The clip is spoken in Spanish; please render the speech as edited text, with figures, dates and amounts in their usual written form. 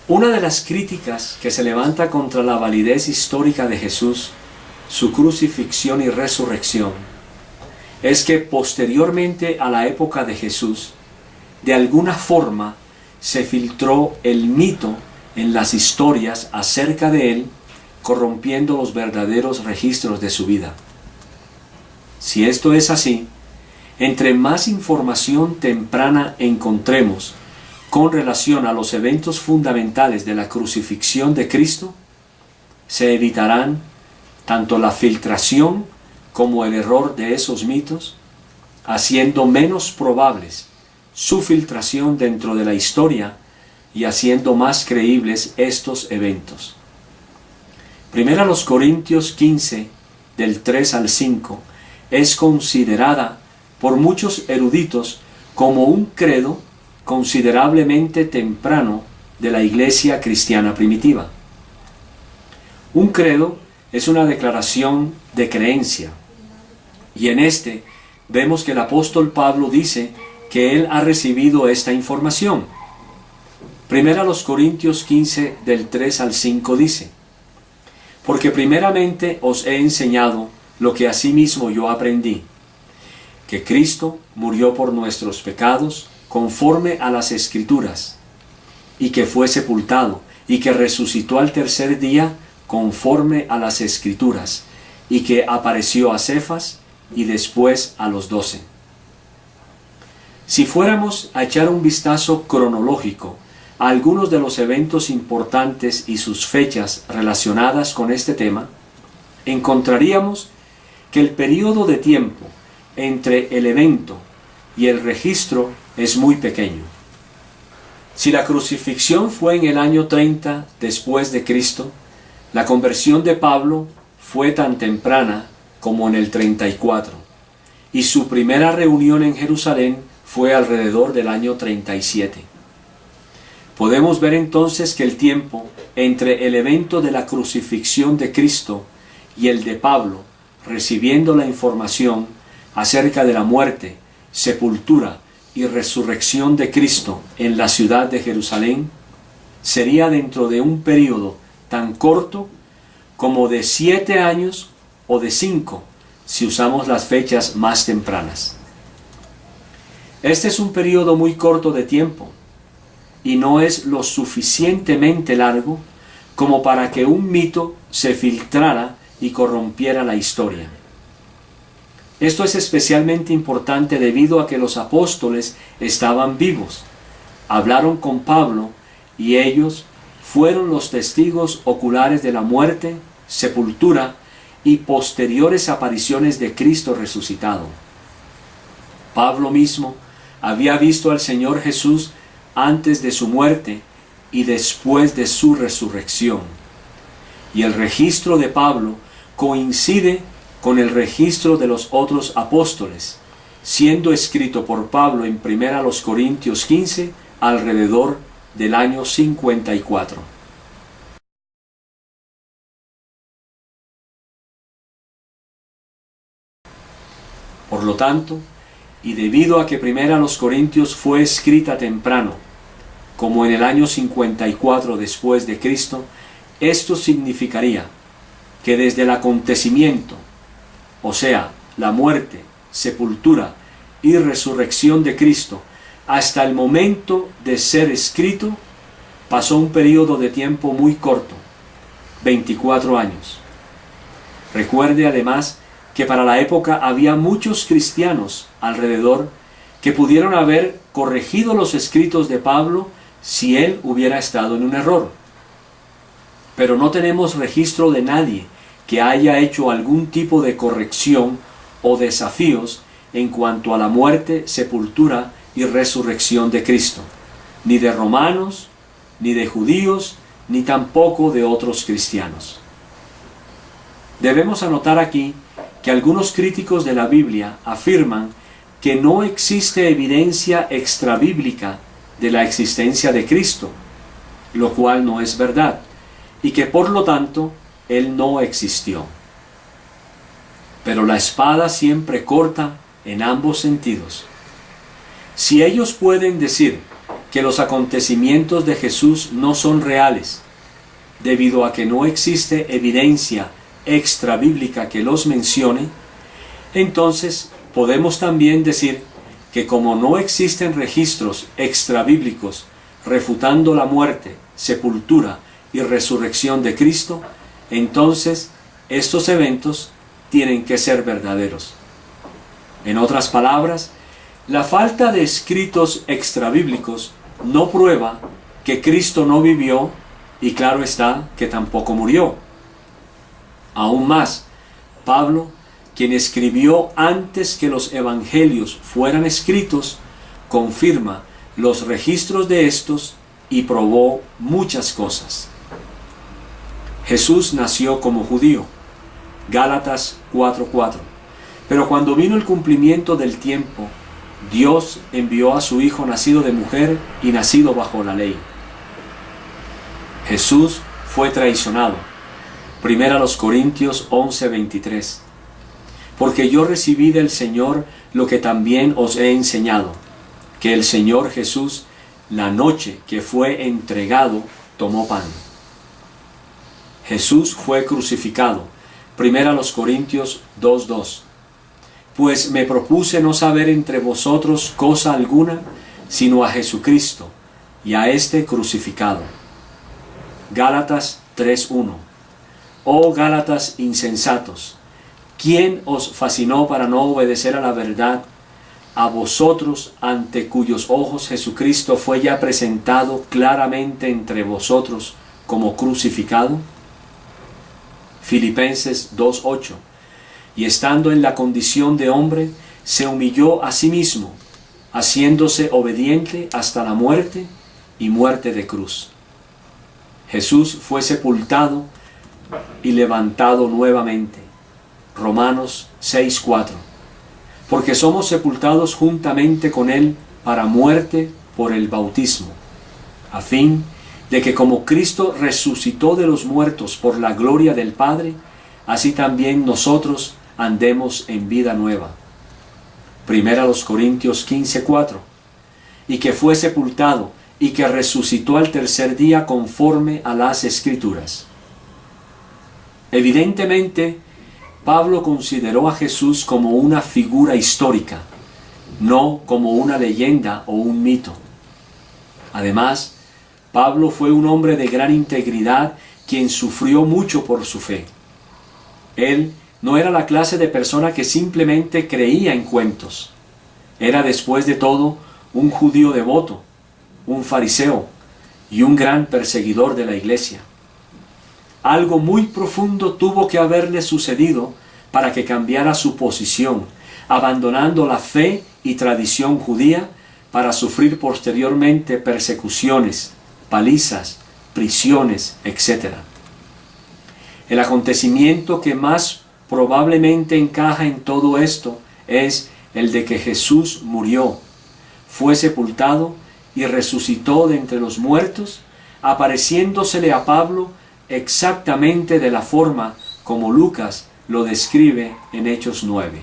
Una de las críticas que se levanta contra la validez histórica de Jesús, su crucifixión y resurrección, es que posteriormente a la época de Jesús, de alguna forma se filtró el mito en las historias acerca de él, corrompiendo los verdaderos registros de su vida. Si esto es así, entre más información temprana encontremos con relación a los eventos fundamentales de la crucifixión de Cristo, se evitarán tanto la filtración como el error de esos mitos, haciendo menos probables su filtración dentro de la historia y haciendo más creíbles estos eventos. Primera los Corintios 15, del 3 al 5, es considerada por muchos eruditos como un credo considerablemente temprano de la iglesia cristiana primitiva. Un credo es una declaración de creencia, y en este vemos que el apóstol Pablo dice que él ha recibido esta información. Primera los Corintios 15, del 3 al 5 dice: porque primeramente os he enseñado lo que asimismo yo aprendí, que Cristo murió por nuestros pecados conforme a las Escrituras, y que fue sepultado, y que resucitó al tercer día conforme a las Escrituras, y que apareció a Cefas y después a los 12. Si fuéramos a echar un vistazo cronológico a algunos de los eventos importantes y sus fechas relacionadas con este tema, encontraríamos que el periodo de tiempo entre el evento y el registro es muy pequeño. Si la crucifixión fue en el año 30 después de Cristo, la conversión de Pablo fue tan temprana como en el 34, y su primera reunión en Jerusalén fue alrededor del año 37. Podemos ver entonces que el tiempo entre el evento de la crucifixión de Cristo y el de Pablo, recibiendo la información acerca de la muerte, sepultura y resurrección de Cristo en la ciudad de Jerusalén, sería dentro de un periodo tan corto como de 7 años o de 5, si usamos las fechas más tempranas. Este es un periodo muy corto de tiempo, y no es lo suficientemente largo como para que un mito se filtrara y corrompiera la historia. Esto es especialmente importante debido a que los apóstoles estaban vivos, hablaron con Pablo, y ellos fueron los testigos oculares de la muerte, sepultura y posteriores apariciones de Cristo resucitado. Pablo mismo había visto al Señor Jesús antes de su muerte y después de su resurrección. Y el registro de Pablo coincide con el registro de los otros apóstoles, siendo escrito por Pablo en 1 Corintios 15 alrededor del año 54. Por lo tanto, y debido a que 1 Corintios fue escrita temprano, como en el año 54 después de Cristo, esto significaría que desde el acontecimiento, o sea, la muerte, sepultura y resurrección de Cristo, hasta el momento de ser escrito, pasó un periodo de tiempo muy corto, 24 años. Recuerde además que para la época había muchos cristianos alrededor que pudieron haber corregido los escritos de Pablo si él hubiera estado en un error. Pero no tenemos registro de nadie que haya hecho algún tipo de corrección o desafíos en cuanto a la muerte, sepultura y resurrección de Cristo, ni de romanos, ni de judíos, ni tampoco de otros cristianos. Debemos anotar aquí que algunos críticos de la Biblia afirman que no existe evidencia extrabíblica de la existencia de Cristo, lo cual no es verdad, y que por lo tanto Él no existió. Pero la espada siempre corta en ambos sentidos. Si ellos pueden decir que los acontecimientos de Jesús no son reales, debido a que no existe evidencia extrabíblica que los mencione, entonces podemos también decir que como no existen registros extrabíblicos refutando la muerte, sepultura y resurrección de Cristo, entonces estos eventos tienen que ser verdaderos. En otras palabras, la falta de escritos extrabíblicos no prueba que Cristo no vivió y claro está que tampoco murió. Aún más, Pablo, quien escribió antes que los evangelios fueran escritos, confirma los registros de estos y probó muchas cosas. Jesús nació como judío, Gálatas 4:4. Pero cuando vino el cumplimiento del tiempo, Dios envió a su Hijo nacido de mujer y nacido bajo la ley. Jesús fue traicionado. 1 Corintios 11:23. Porque yo recibí del Señor lo que también os he enseñado, que el Señor Jesús, la noche que fue entregado, tomó pan. Jesús fue crucificado. 1 Corintios 2:2. Pues me propuse no saber entre vosotros cosa alguna, sino a Jesucristo, y a éste crucificado. Gálatas 3:1. Oh Gálatas insensatos, ¿quién os fascinó para no obedecer a la verdad? A vosotros, ante cuyos ojos Jesucristo fue ya presentado claramente entre vosotros como crucificado. Filipenses 2:8. Y estando en la condición de hombre, se humilló a sí mismo, haciéndose obediente hasta la muerte y muerte de cruz. Jesús fue sepultado y levantado nuevamente. Romanos 6:4. Porque somos sepultados juntamente con Él para muerte por el bautismo, a fin de que como Cristo resucitó de los muertos por la gloria del Padre, así también nosotros andemos en vida nueva. 1 Corintios 15:4. Y que fue sepultado y que resucitó al tercer día conforme a las Escrituras. Evidentemente, Pablo consideró a Jesús como una figura histórica, no como una leyenda o un mito. Además, Pablo fue un hombre de gran integridad quien sufrió mucho por su fe. Él no era la clase de persona que simplemente creía en cuentos. Era después de todo un judío devoto, un fariseo y un gran perseguidor de la iglesia. Algo muy profundo tuvo que haberle sucedido para que cambiara su posición, abandonando la fe y tradición judía para sufrir posteriormente persecuciones, palizas, prisiones, etc. El acontecimiento que más probablemente encaja en todo esto es el de que Jesús murió, fue sepultado y resucitó de entre los muertos, apareciéndosele a Pablo exactamente de la forma como Lucas lo describe en Hechos 9.